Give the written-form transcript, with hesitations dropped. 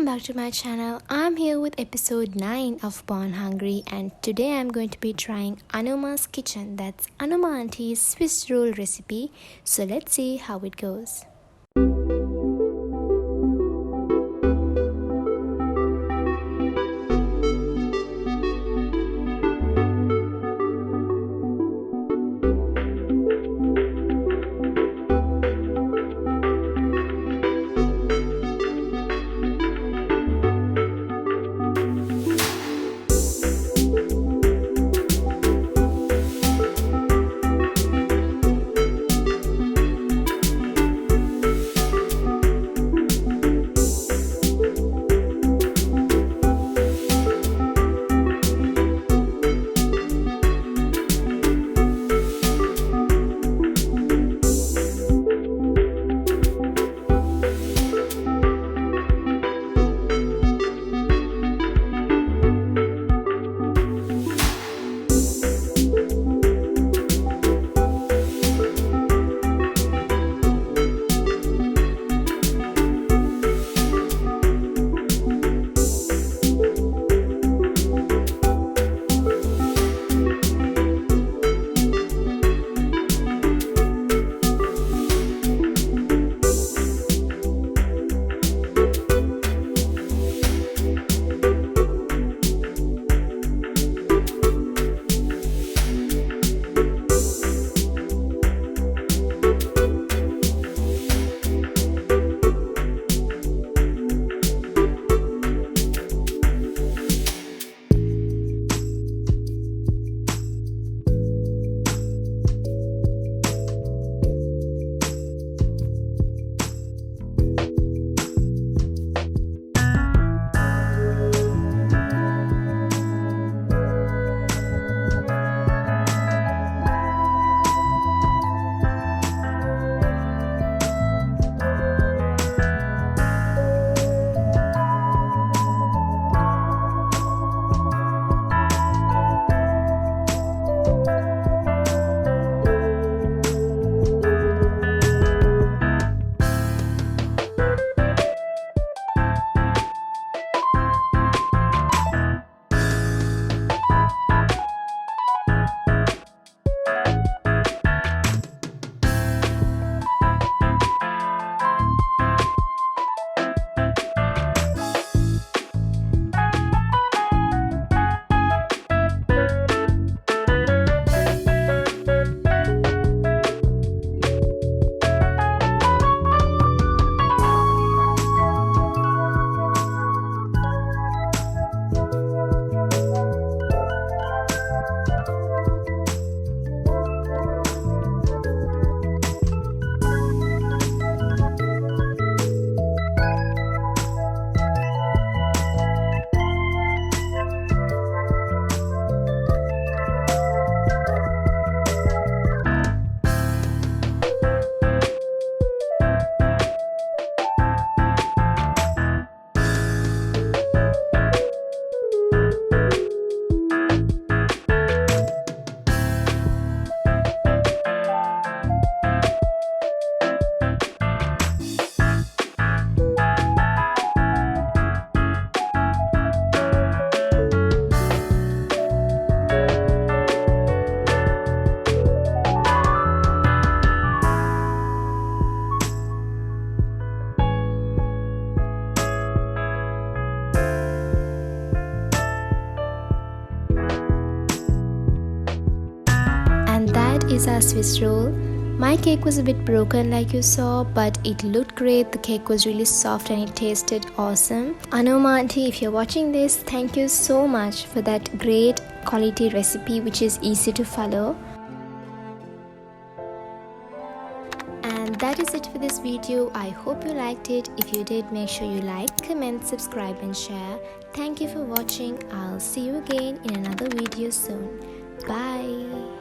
back to my channel. I'm here with episode 9 of Born Hungry, and today I'm going to be trying Anoma's kitchen. That's Anoma Auntie's Swiss roll recipe. So let's see how it goes. Is our Swiss roll. My cake was a bit broken like you saw, but it looked great. The cake was really soft and it tasted awesome. Anoma Aunty, if you're watching this, thank you so much for that great quality recipe which is easy to follow. And that is it for this video. I hope you liked it. If you did, make sure you like, comment, subscribe and share. Thank you for watching. I'll see you again in another video soon. Bye.